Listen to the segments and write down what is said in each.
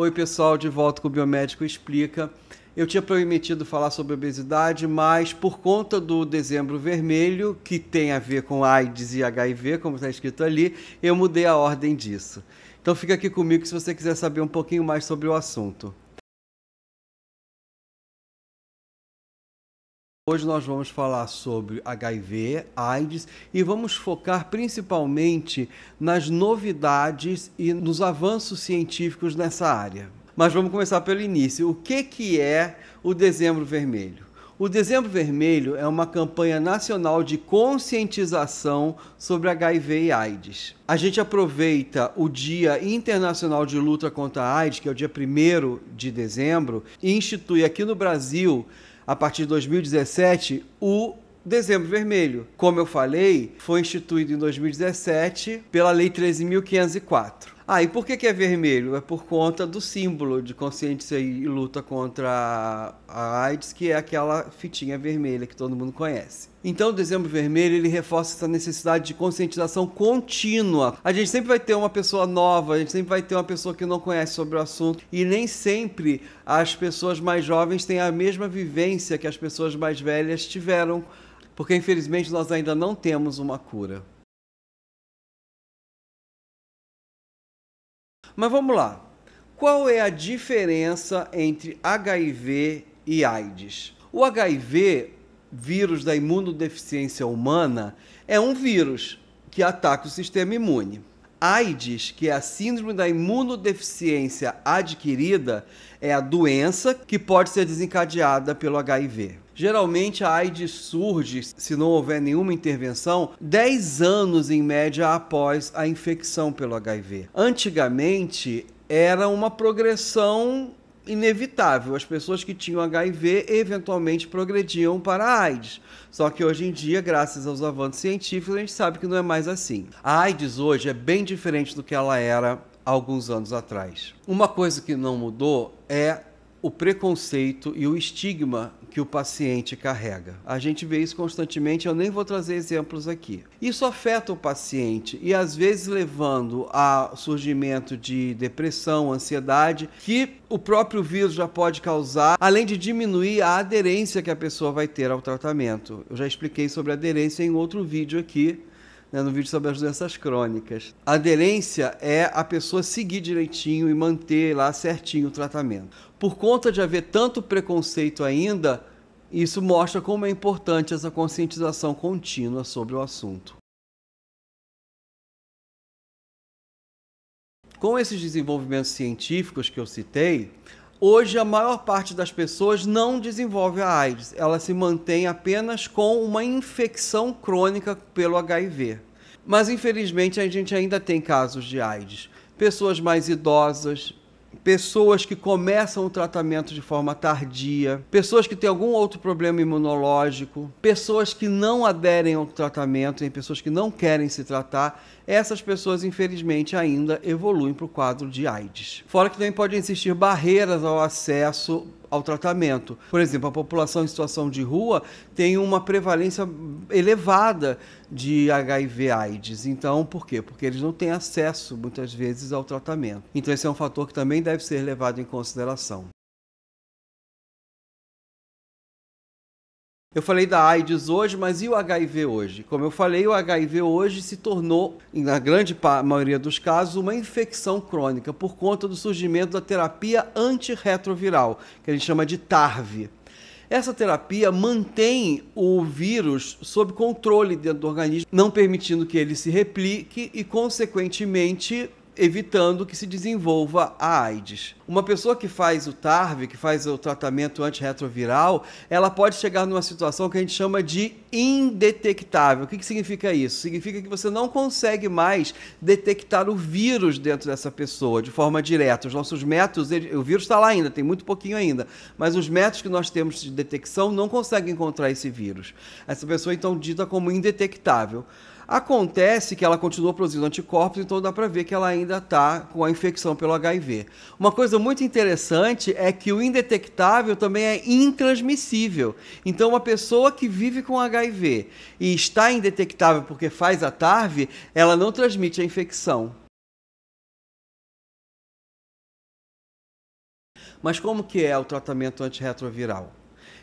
Oi pessoal, de volta com o Biomédico Explica. Eu tinha prometido falar sobre obesidade, mas por conta do Dezembro Vermelho, que tem a ver com AIDS e HIV, como está escrito ali, eu mudei a ordem disso. Então fica aqui comigo se você quiser saber um pouquinho mais sobre o assunto. Hoje nós vamos falar sobre HIV, AIDS e vamos focar principalmente nas novidades e nos avanços científicos nessa área. Mas vamos começar pelo início. O que é o Dezembro Vermelho? O Dezembro Vermelho é uma campanha nacional de conscientização sobre HIV e AIDS. A gente aproveita o Dia Internacional de Luta contra a AIDS, que é o dia 1º de dezembro, e institui aqui no Brasil, a partir de 2017, o Dezembro Vermelho. Como eu falei, foi instituído em 2017 pela Lei 13.504. E por que é vermelho? É por conta do símbolo de consciência e luta contra a AIDS, que é aquela fitinha vermelha que todo mundo conhece. Então, o Dezembro Vermelho, ele reforça essa necessidade de conscientização contínua. A gente sempre vai ter uma pessoa nova, a gente sempre vai ter uma pessoa que não conhece sobre o assunto, e nem sempre as pessoas mais jovens têm a mesma vivência que as pessoas mais velhas tiveram, porque infelizmente nós ainda não temos uma cura. Mas vamos lá. Qual é a diferença entre HIV e AIDS? O HIV, vírus da imunodeficiência humana, é um vírus que ataca o sistema imune. AIDS, que é a síndrome da imunodeficiência adquirida, é a doença que pode ser desencadeada pelo HIV. Geralmente a AIDS surge, se não houver nenhuma intervenção, 10 anos em média após a infecção pelo HIV. Antigamente era uma progressão inevitável. As pessoas que tinham HIV eventualmente progrediam para a AIDS. Só que hoje em dia, graças aos avanços científicos, a gente sabe que não é mais assim. A AIDS hoje é bem diferente do que ela era há alguns anos atrás. Uma coisa que não mudou é o preconceito e o estigma que o paciente carrega. A gente vê isso constantemente, eu nem vou trazer exemplos aqui. Isso afeta o paciente e às vezes levando ao surgimento de depressão, ansiedade, que o próprio vírus já pode causar, além de diminuir a aderência que a pessoa vai ter ao tratamento. Eu já expliquei sobre aderência em outro vídeo aqui, no vídeo sobre as doenças crônicas. A aderência é a pessoa seguir direitinho e manter lá certinho o tratamento. Por conta de haver tanto preconceito ainda, isso mostra como é importante essa conscientização contínua sobre o assunto. Com esses desenvolvimentos científicos que eu citei, hoje a maior parte das pessoas não desenvolve a AIDS, ela se mantém apenas com uma infecção crônica pelo HIV. Mas infelizmente a gente ainda tem casos de AIDS. Pessoas mais idosas, pessoas que começam o tratamento de forma tardia, pessoas que têm algum outro problema imunológico, pessoas que não aderem ao tratamento, tem pessoas que não querem se tratar. Essas pessoas, infelizmente, ainda evoluem para o quadro de AIDS. Fora que também podem existir barreiras ao acesso ao tratamento. Por exemplo, a população em situação de rua tem uma prevalência elevada de HIV/AIDS. Então, por quê? Porque eles não têm acesso, muitas vezes, ao tratamento. Então, esse é um fator que também deve ser levado em consideração. Eu falei da AIDS hoje, mas e o HIV hoje? Como eu falei, o HIV hoje se tornou, na grande maioria dos casos, uma infecção crônica por conta do surgimento da terapia antirretroviral, que a gente chama de TARV. Essa terapia mantém o vírus sob controle dentro do organismo, não permitindo que ele se replique e, consequentemente, evitando que se desenvolva a AIDS. Uma pessoa que faz o TARV, que faz o tratamento antirretroviral, ela pode chegar numa situação que a gente chama de indetectável. O que significa isso? Significa que você não consegue mais detectar o vírus dentro dessa pessoa de forma direta. Os nossos métodos, o vírus está lá ainda, tem muito pouquinho ainda, mas os métodos que nós temos de detecção não conseguem encontrar esse vírus. Essa pessoa, então, dita como indetectável. Acontece que ela continua produzindo anticorpos, então dá para ver que ela ainda está com a infecção pelo HIV. Uma coisa muito interessante é que o indetectável também é intransmissível. Então, uma pessoa que vive com HIV e está indetectável porque faz a TARV, ela não transmite a infecção. Mas como que é o tratamento antirretroviral?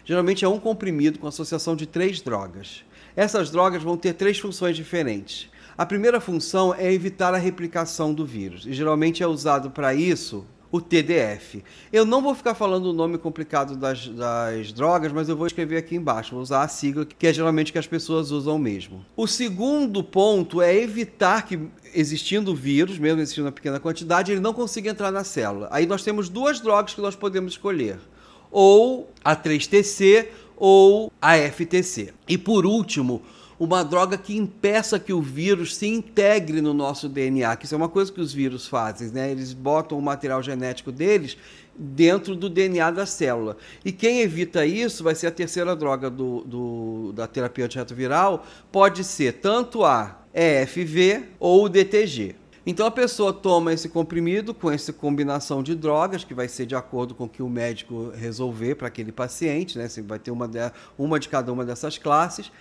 Geralmente é um comprimido com associação de 3 drogas. Essas drogas vão ter 3 funções diferentes. A primeira função é evitar a replicação do vírus, e geralmente é usado para isso o TDF. Eu não vou ficar falando o nome complicado das drogas, mas eu vou escrever aqui embaixo, vou usar a sigla, que é geralmente que as pessoas usam mesmo. O segundo ponto é evitar que, existindo o vírus, mesmo existindo uma pequena quantidade, ele não consiga entrar na célula. Aí nós temos 2 drogas que nós podemos escolher, ou a 3-TC ou a FTC. E por último, uma droga que impeça que o vírus se integre no nosso DNA, que isso é uma coisa que os vírus fazem, né? Eles botam o material genético deles dentro do DNA da célula. E quem evita isso vai ser a terceira droga da terapia antirretroviral, pode ser tanto a EFV ou o DTG. Então a pessoa toma esse comprimido com essa combinação de drogas, que vai ser de acordo com o que o médico resolver para aquele paciente, né? Você vai ter uma de cada uma dessas classes.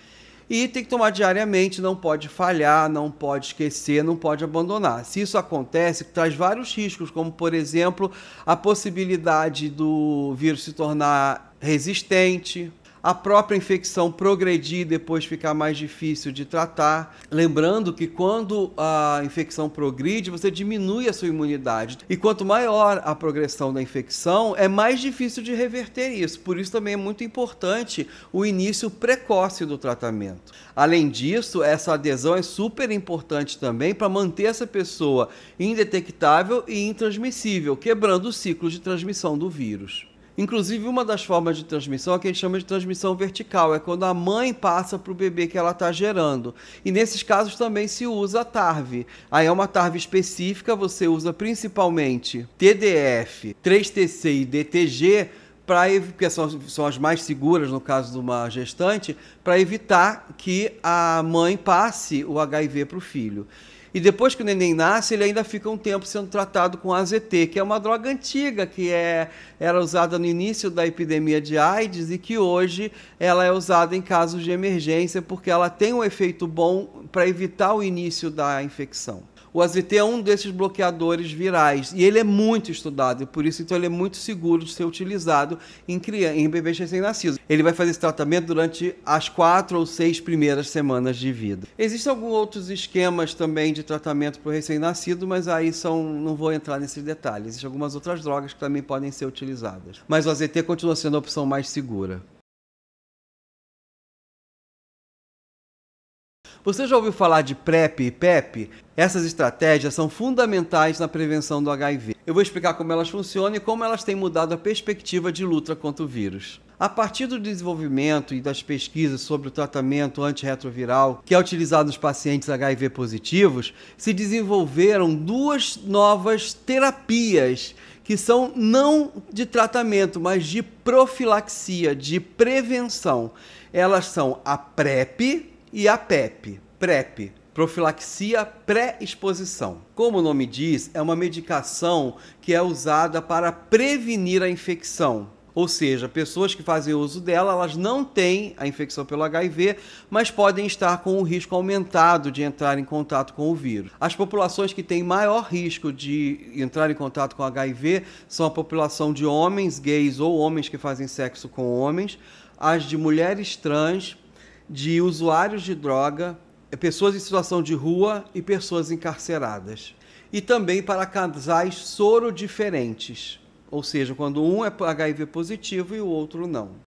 E tem que tomar diariamente, não pode falhar, não pode esquecer, não pode abandonar. Se isso acontece, traz vários riscos, como, por exemplo, a possibilidade do vírus se tornar resistente, a própria infecção progredir e depois ficar mais difícil de tratar. Lembrando que quando a infecção progride, você diminui a sua imunidade. E quanto maior a progressão da infecção, é mais difícil de reverter isso. Por isso também é muito importante o início precoce do tratamento. Além disso, essa adesão é super importante também para manter essa pessoa indetectável e intransmissível, quebrando o ciclo de transmissão do vírus. Inclusive, uma das formas de transmissão é que a gente chama de transmissão vertical, é quando a mãe passa para o bebê que ela está gerando. E nesses casos também se usa a TARV. Aí é uma TARV específica, você usa principalmente TDF, 3-TC e DTG, porque são as mais seguras no caso de uma gestante, para evitar que a mãe passe o HIV para o filho. E depois que o neném nasce, ele ainda fica um tempo sendo tratado com AZT, que é uma droga antiga, que era usada no início da epidemia de AIDS e que hoje ela é usada em casos de emergência porque ela tem um efeito bom para evitar o início da infecção. O AZT é um desses bloqueadores virais e ele é muito estudado e por isso então ele é muito seguro de ser utilizado em bebês recém-nascidos. Ele vai fazer esse tratamento durante as 4 ou 6 primeiras semanas de vida. Existem alguns outros esquemas também de tratamento para o recém-nascido, mas aí não vou entrar nesses detalhes. Existem algumas outras drogas que também podem ser utilizadas. Mas o AZT continua sendo a opção mais segura. Você já ouviu falar de PrEP e PEP? Essas estratégias são fundamentais na prevenção do HIV. Eu vou explicar como elas funcionam e como elas têm mudado a perspectiva de luta contra o vírus. A partir do desenvolvimento e das pesquisas sobre o tratamento antirretroviral que é utilizado nos pacientes HIV positivos, se desenvolveram 2 novas terapias que são não de tratamento, mas de profilaxia, de prevenção. Elas são a PrEP e a PEP. PrEP, profilaxia pré-exposição. Como o nome diz, é uma medicação que é usada para prevenir a infecção. Ou seja, pessoas que fazem uso dela, elas não têm a infecção pelo HIV, mas podem estar com um risco aumentado de entrar em contato com o vírus. As populações que têm maior risco de entrar em contato com HIV são a população de homens gays ou homens que fazem sexo com homens, as de mulheres trans, de usuários de droga, pessoas em situação de rua e pessoas encarceradas. E também para casais sorodiferentes, ou seja, quando um é HIV positivo e o outro não.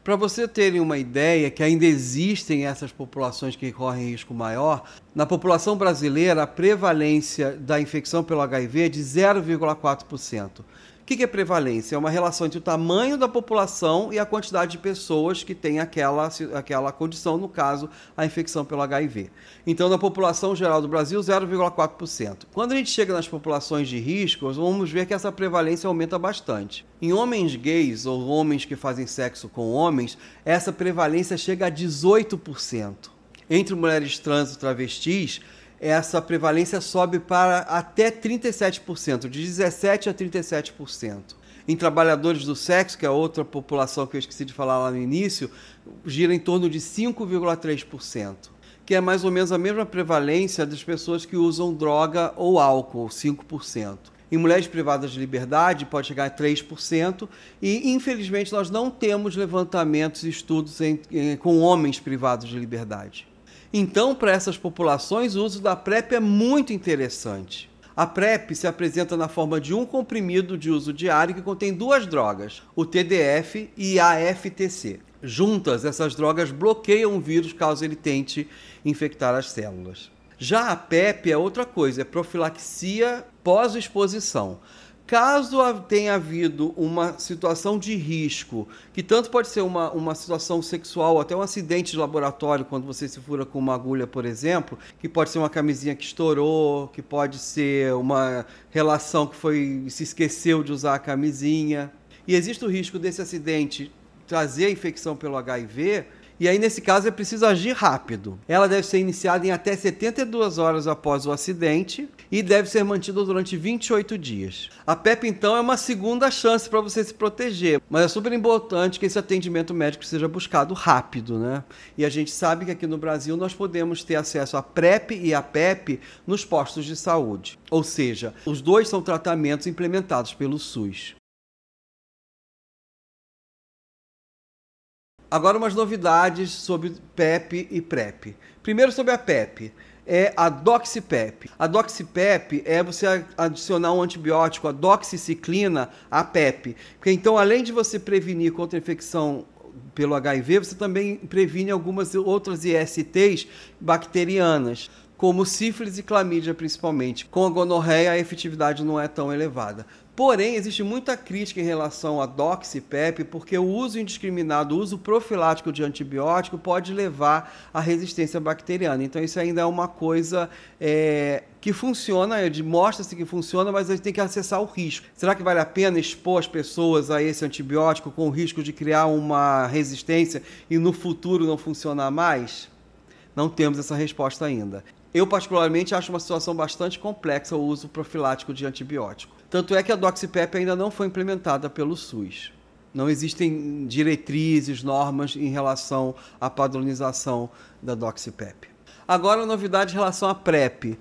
Para você terem uma ideia que ainda existem essas populações que correm risco maior, na população brasileira a prevalência da infecção pelo HIV é de 0,4%. O que é prevalência? É uma relação entre o tamanho da população e a quantidade de pessoas que têm aquela condição, no caso, a infecção pelo HIV. Então, na população geral do Brasil, 0,4%. Quando a gente chega nas populações de risco, vamos ver que essa prevalência aumenta bastante. Em homens gays ou homens que fazem sexo com homens, essa prevalência chega a 18%. Entre mulheres trans e travestis, essa prevalência sobe para até 37%, de 17% a 37%. Em trabalhadores do sexo, que é outra população que eu esqueci de falar lá no início, gira em torno de 5,3%. que é mais ou menos a mesma prevalência das pessoas que usam droga ou álcool, 5%. Em mulheres privadas de liberdade pode chegar a 3% e, infelizmente, nós não temos levantamentos e estudos com homens privados de liberdade. Então, para essas populações, o uso da PrEP é muito interessante. A PrEP se apresenta na forma de um comprimido de uso diário que contém 2 drogas, o TDF e a AFTC. Juntas, essas drogas bloqueiam o vírus caso ele tente infectar as células. Já a PEP é outra coisa, é profilaxia pós-exposição. Caso tenha havido uma situação de risco, que tanto pode ser uma situação sexual, até um acidente de laboratório, quando você se fura com uma agulha, por exemplo, que pode ser uma camisinha que estourou, que pode ser uma relação que se esqueceu de usar a camisinha. E existe o risco desse acidente trazer a infecção pelo HIV, e aí nesse caso é preciso agir rápido. Ela deve ser iniciada em até 72 horas após o acidente e deve ser mantida durante 28 dias. A PEP, então, é uma segunda chance para você se proteger, mas é super importante que esse atendimento médico seja buscado rápido, né? E a gente sabe que aqui no Brasil nós podemos ter acesso à PrEP e à PEP nos postos de saúde. Ou seja, os dois são tratamentos implementados pelo SUS. Agora umas novidades sobre PEP e PrEP. Primeiro sobre a PEP, é a DoxyPEP. A DoxyPEP é você adicionar um antibiótico, a doxiciclina, à PEP. Porque então, além de você prevenir contra a infecção pelo HIV, você também previne algumas outras ISTs bacterianas, como sífilis e clamídia principalmente. Com a gonorreia, a efetividade não é tão elevada. Porém, existe muita crítica em relação à DoxyPEP, porque o uso indiscriminado, o uso profilático de antibiótico pode levar à resistência bacteriana. Então, isso ainda é uma coisa que funciona, mostra-se que funciona, mas a gente tem que acessar o risco. Será que vale a pena expor as pessoas a esse antibiótico com o risco de criar uma resistência e no futuro não funcionar mais? Não temos essa resposta ainda. Eu, particularmente, acho uma situação bastante complexa o uso profilático de antibiótico. Tanto é que a DoxyPEP ainda não foi implementada pelo SUS. Não existem diretrizes, normas em relação à padronização da DoxyPEP. Agora, a novidade em relação à PrEP.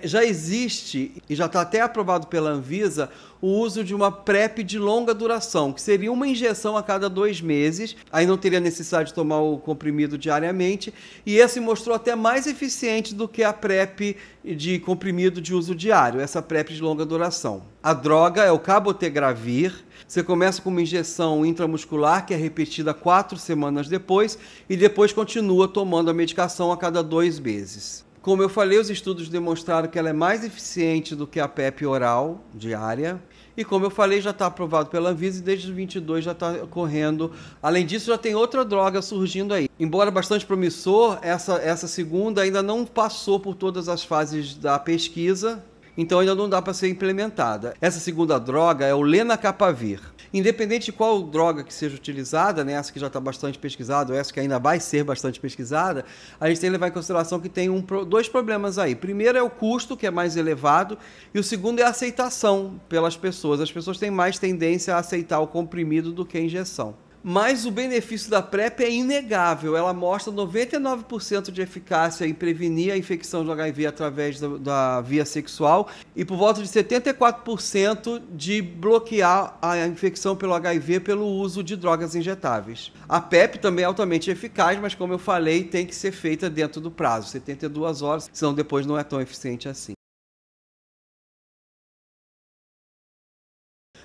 Já existe, e já está até aprovado pela Anvisa, o uso de uma PrEP de longa duração, que seria uma injeção a cada 2 meses, aí não teria necessidade de tomar o comprimido diariamente, e esse mostrou até mais eficiente do que a PrEP de comprimido de uso diário, essa PrEP de longa duração. A droga é o cabotegravir. Você começa com uma injeção intramuscular, que é repetida 4 semanas depois, e depois continua tomando a medicação a cada 2 meses. Como eu falei, os estudos demonstraram que ela é mais eficiente do que a PrEP oral diária. E como eu falei, já está aprovado pela Anvisa e desde 2022 já está correndo. Além disso, já tem outra droga surgindo aí. Embora bastante promissor, essa segunda ainda não passou por todas as fases da pesquisa, então ainda não dá para ser implementada. Essa segunda droga é o lenacapavir. Independente de qual droga que seja utilizada, né, essa que já está bastante pesquisada, ou essa que ainda vai ser bastante pesquisada, a gente tem que levar em consideração que tem 2 problemas aí. Primeiro é o custo, que é mais elevado, e o segundo é a aceitação pelas pessoas. As pessoas têm mais tendência a aceitar o comprimido do que a injeção. Mas o benefício da PrEP é inegável. Ela mostra 99% de eficácia em prevenir a infecção do HIV através da via sexual e por volta de 74% de bloquear a infecção pelo HIV pelo uso de drogas injetáveis. A PEP também é altamente eficaz, mas como eu falei, tem que ser feita dentro do prazo, 72 horas, senão depois não é tão eficiente assim.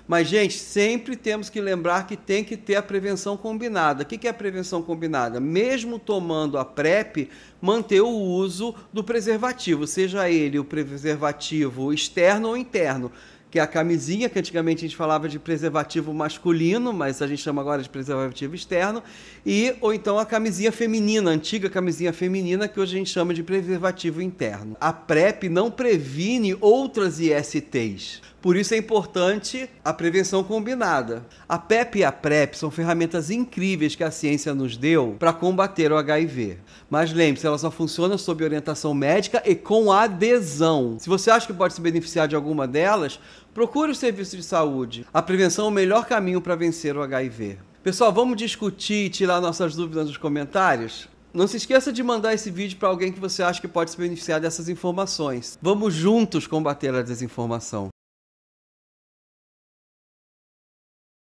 Mas, gente, sempre temos que lembrar que tem que ter a prevenção combinada. O que é a prevenção combinada? Mesmo tomando a PrEP, manter o uso do preservativo, seja ele o preservativo externo ou interno, que é a camisinha, que antigamente a gente falava de preservativo masculino, mas a gente chama agora de preservativo externo, ou então a camisinha feminina, a antiga camisinha feminina, que hoje a gente chama de preservativo interno. A PrEP não previne outras ISTs. Por isso é importante a prevenção combinada. A PEP e a PrEP são ferramentas incríveis que a ciência nos deu para combater o HIV. Mas lembre-se, elas só funcionam sob orientação médica e com adesão. Se você acha que pode se beneficiar de alguma delas, procure o serviço de saúde. A prevenção é o melhor caminho para vencer o HIV. Pessoal, vamos discutir e tirar nossas dúvidas nos comentários? Não se esqueça de mandar esse vídeo para alguém que você acha que pode se beneficiar dessas informações. Vamos juntos combater a desinformação.